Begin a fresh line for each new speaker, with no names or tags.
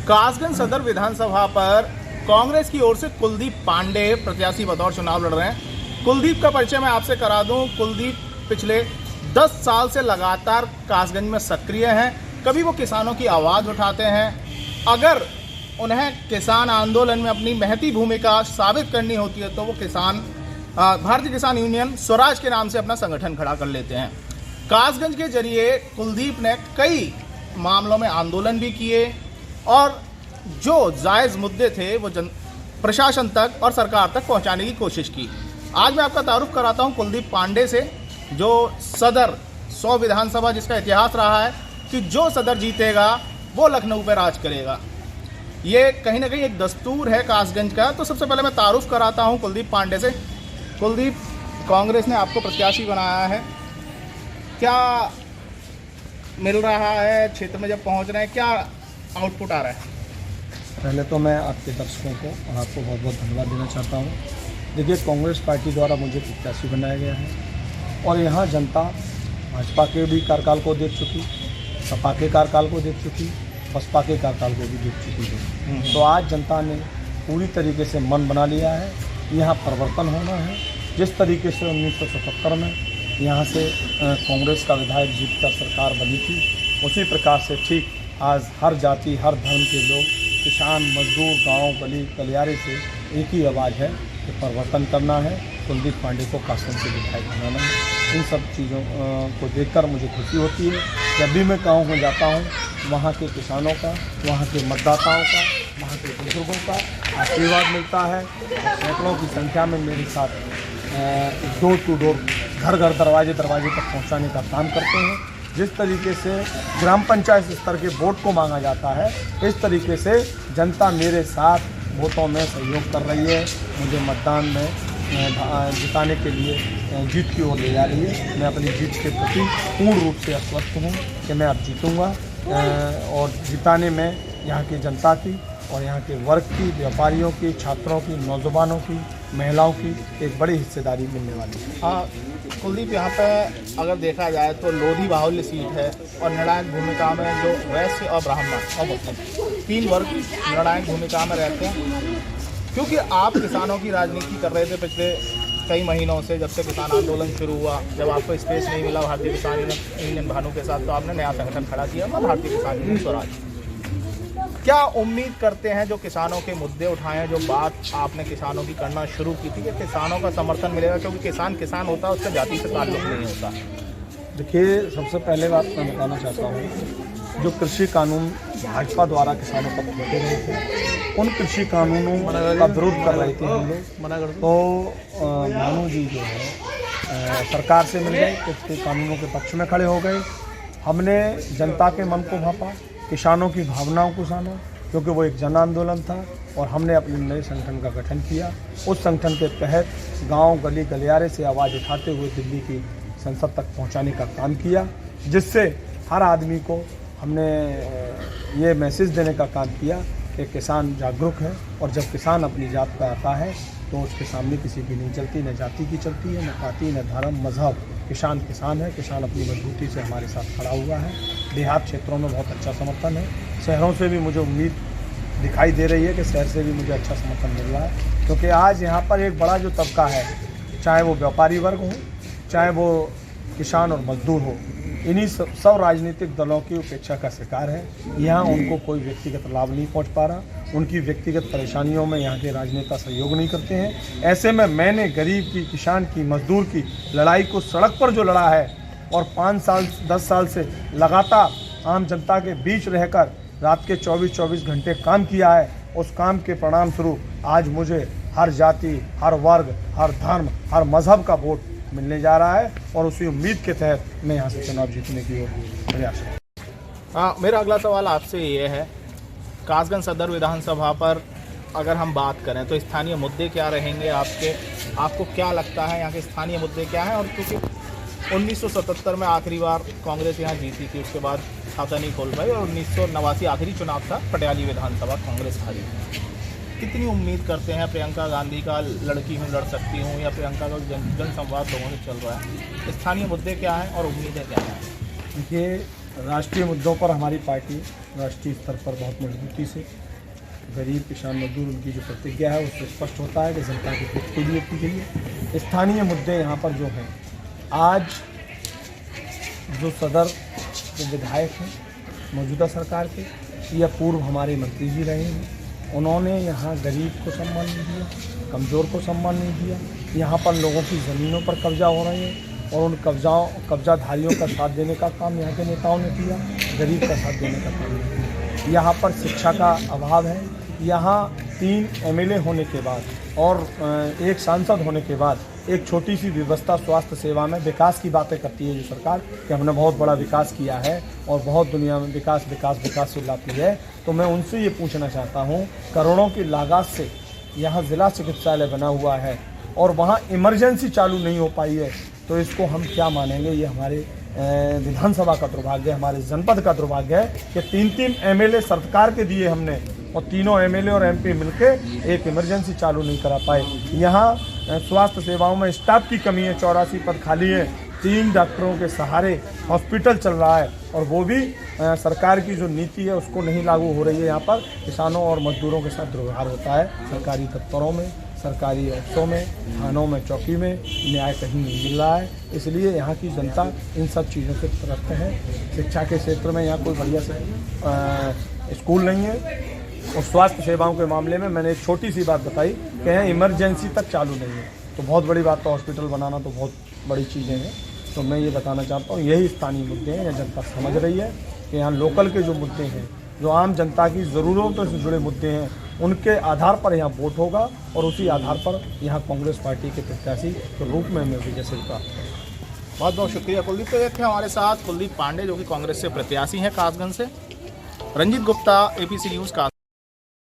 कासगंज सदर विधानसभा पर कांग्रेस की ओर से कुलदीप पांडे प्रत्याशी बतौर चुनाव लड़ रहे हैं। कुलदीप का परिचय मैं आपसे करा दूं। कुलदीप पिछले 10 साल से लगातार कासगंज में सक्रिय हैं। कभी वो किसानों की आवाज़ उठाते हैं। अगर उन्हें किसान आंदोलन में अपनी महती भूमिका साबित करनी होती है तो वो भारतीय किसान यूनियन स्वराज के नाम से अपना संगठन खड़ा कर लेते हैं। कासगंज के जरिए कुलदीप ने कई मामलों में आंदोलन भी किए और जो जायज़ मुद्दे थे वो प्रशासन तक और सरकार तक पहुंचाने की कोशिश की। आज मैं आपका तारुफ कराता हूं कुलदीप पांडे से, जो सदर 100 विधानसभा जिसका इतिहास रहा है कि जो सदर जीतेगा वो लखनऊ पर राज करेगा। ये कहीं ना कहीं एक दस्तूर है कासगंज का। तो सबसे पहले मैं तारुफ कराता हूं कुलदीप पांडे से। कुलदीप, कांग्रेस ने आपको प्रत्याशी बनाया है, क्या मिल रहा है क्षेत्र में जब पहुंच रहे हैं, क्या आउटपुट आ रहा है?
पहले तो मैं आपके दर्शकों को और आपको बहुत बहुत धन्यवाद देना चाहता हूँ। देखिए, कांग्रेस पार्टी द्वारा मुझे प्रत्याशी बनाया गया है और यहाँ जनता भाजपा के भी कार्यकाल को देख चुकी, सपा के कार्यकाल को देख चुकी, बसपा के कार्यकाल को भी देख चुकी है। तो आज जनता ने पूरी तरीके से मन बना लिया है, यहाँ परिवर्तन होना है। जिस तरीके से 1977 में यहाँ से कांग्रेस का विधायक जीतकर सरकार बनी थी, उसी प्रकार से ठीक आज हर जाति हर धर्म के लोग, किसान, मजदूर, गांव, गली गलियारे से एक ही आवाज़ है कि परिवर्तन करना है, कुलदीप पांडे को कासगंज से विधायक बनाना है। इन सब चीज़ों को देखकर मुझे खुशी होती है। जब भी मैं गाँव में जाता हूँ, वहाँ के किसानों का, वहाँ के मतदाताओं का, वहाँ के बुजुर्गों का आशीर्वाद मिलता है। सैकड़ों की संख्या में मेरे साथ डोर टू डोर, घर घर, दरवाजे दरवाजे तक पहुँचाने का काम करते हैं। जिस तरीके से ग्राम पंचायत स्तर के वोट को मांगा जाता है, इस तरीके से जनता मेरे साथ वोटों में सहयोग कर रही है। मुझे मतदान में जिताने के लिए जीत की ओर ले जा रही है। मैं अपनी जीत के प्रति पूर्ण रूप से आश्वस्त हूँ कि मैं अब जीतूँगा और जिताने में यहाँ की जनता की और यहाँ के वर्ग की, व्यापारियों की, छात्रों की, नौजवानों की, महिलाओं की एक बड़ी हिस्सेदारी मिलने वाली है।
हाँ कुलदीप, यहाँ पे अगर देखा जाए तो लोधी बाहुल्य सीट है और निर्णायक भूमिका में जो वैश्य और ब्राह्मण और मुस्लिम 3 वर्ग निर्णायक भूमिका में रहते हैं। क्योंकि आप किसानों की राजनीति कर रहे थे पिछले कई महीनों से, जब से किसान आंदोलन शुरू हुआ, जब आपको स्पेस नहीं मिला भारतीय किसान यूनियन भानु के साथ, तो आपने नया संगठन खड़ा किया था भारतीय किसान यूनियन स्वराज। क्या उम्मीद करते हैं जो किसानों के मुद्दे उठाएं, जो बात आपने किसानों की करना शुरू की थी कि किसानों का समर्थन मिलेगा? क्योंकि किसान किसान होता है, उसका जाति से ताल्लुक नहीं होता।
देखिए, सबसे पहले बात मैं बताना चाहता हूँ, जो कृषि कानून भाजपा द्वारा किसानों पर थोपे गए थे, उन कृषि कानूनों का विरोध कर रहे थे हम लोग। तो भानु जी जो है सरकार से मिल गए, कृषि कानूनों के पक्ष में खड़े हो गए। हमने जनता के मन को भापा, किसानों की भावनाओं को जाना, क्योंकि वो एक जन आंदोलन था और हमने अपने नए संगठन का गठन किया। उस संगठन के तहत गांव, गली गलियारे से आवाज़ उठाते हुए दिल्ली की संसद तक पहुंचाने का काम किया, जिससे हर आदमी को हमने ये मैसेज देने का काम किया कि किसान जागरूक है और जब किसान अपनी जात पर आता है तो उसके सामने किसी की नहीं चलती, न जाति की चलती है, न पार्टी, न धर्म, मजहब। किसान किसान है। किसान अपनी मजबूती से हमारे साथ खड़ा हुआ है। देहात क्षेत्रों में बहुत अच्छा समर्थन है। शहरों से भी मुझे उम्मीद दिखाई दे रही है कि शहर से भी मुझे अच्छा समर्थन मिल रहा है, क्योंकि आज यहाँ पर एक बड़ा जो तबका है, चाहे वो व्यापारी वर्ग हो, चाहे वो किसान और मजदूर हो, इन्हीं सब राजनीतिक दलों की उपेक्षा का शिकार है। यहाँ उनको कोई व्यक्तिगत लाभ नहीं पहुँच पा रहा, उनकी व्यक्तिगत परेशानियों में यहाँ के राजनेता सहयोग नहीं करते हैं। ऐसे में मैंने गरीब की, किसान की, मजदूर की लड़ाई को सड़क पर जो लड़ा है और 5 साल 10 साल से लगातार आम जनता के बीच रहकर रात के 24-24 घंटे काम किया है, उस काम के परिणाम स्वरूप आज मुझे हर जाति, हर वर्ग, हर धर्म, हर मजहब का वोट मिलने जा रहा है और उसी उम्मीद के तहत मैं यहाँ से चुनाव जीतने की ओर प्रयास है।
हाँ, मेरा अगला सवाल आपसे ये है, कासगंज सदर विधानसभा पर अगर हम बात करें तो स्थानीय मुद्दे क्या रहेंगे आपके? आपको क्या लगता है यहाँ के स्थानीय मुद्दे क्या हैं? और क्योंकि 1977 में आखिरी बार कांग्रेस यहाँ जीती थी, उसके बाद खाता नहीं खोल पाई और 1989 आखिरी चुनाव था, पटियाली विधानसभा कांग्रेस हारी। कितनी उम्मीद करते हैं प्रियंका गांधी का लड़की हूँ लड़ सकती हूँ, या प्रियंका का जन संवाद लोगों से चल रहा है? स्थानीय मुद्दे क्या हैं और उम्मीदें क्या हैं?
देखिए, राष्ट्रीय मुद्दों पर हमारी पार्टी राष्ट्रीय स्तर पर बहुत मजबूती से गरीब किसान मजदूर उनकी जो प्रतिज्ञा है उससे स्पष्ट होता है कि जनता के हित के लिए की गई है। स्थानीय मुद्दे यहाँ पर जो हैं, आज जो सदर के विधायक हैं मौजूदा सरकार के या पूर्व हमारे मंत्री जी रहे हैं, उन्होंने यहाँ गरीब को सम्मान नहीं दिया, कमज़ोर को सम्मान नहीं दिया। यहाँ पर लोगों की ज़मीनों पर कब्जा हो रहे हैं और उन कब्जाधारियों का साथ देने का काम यहाँ के नेताओं ने किया, गरीब का साथ देने का काम नहीं किया। यहाँ पर शिक्षा का अभाव है। यहाँ 3 एमएलए होने के बाद और एक सांसद होने के बाद एक छोटी सी व्यवस्था स्वास्थ्य सेवा में विकास की बातें करती है जो सरकार कि हमने बहुत बड़ा विकास किया है और बहुत दुनिया में विकास चिल्लाती है। तो मैं उनसे ये पूछना चाहता हूँ, करोड़ों की लागत से यहाँ ज़िला चिकित्सालय बना हुआ है और वहाँ इमरजेंसी चालू नहीं हो पाई है, तो इसको हम क्या मानेंगे? ये हमारे विधानसभा का दुर्भाग्य है, हमारे जनपद का दुर्भाग्य है कि 3 एमएलए सरकार के दिए हमने और तीनों एमएलए और एमपी मिलके एक इमरजेंसी चालू नहीं करा पाए। यहाँ स्वास्थ्य सेवाओं में स्टाफ की कमी है, 84 पद खाली है, 3 डॉक्टरों के सहारे हॉस्पिटल चल रहा है और वो भी सरकार की जो नीति है उसको नहीं लागू हो रही है। यहाँ पर किसानों और मजदूरों के साथ दुर्व्यवहार होता है। सरकारी दफ्तरों में, सरकारी ऑफिसों में, थानों में, चौकी में न्याय कहीं नहीं मिल रहा है। इसलिए यहाँ की जनता इन सब चीज़ों से त्रस्त है। शिक्षा के क्षेत्र में यहाँ कोई बढ़िया से स्कूल नहीं है और स्वास्थ्य सेवाओं के मामले में मैंने एक छोटी सी बात बताई कि यहाँ इमरजेंसी तक चालू नहीं है, तो बहुत बड़ी बात। तो हॉस्पिटल बनाना तो बहुत बड़ी चीज़ें हैं। तो मैं ये बताना चाहता हूँ, यही स्थानीय मुद्दे हैं। यहाँ जनता समझ रही है कि यहाँ लोकल के जो मुद्दे हैं, जो आम जनता की ज़रूरतों से जुड़े मुद्दे हैं, उनके आधार पर यहाँ वोट होगा और उसी आधार पर यहाँ कांग्रेस पार्टी के प्रत्याशी के रूप में मैं विजय सिंह प्राप्त करूँगा।
बहुत बहुत शुक्रिया कुलदीप। तो एक थे हमारे साथ कुलदीप पांडे जो कि कांग्रेस से प्रत्याशी हैं कासगंज से। Ranjeet Gupta, APC news Kasganj.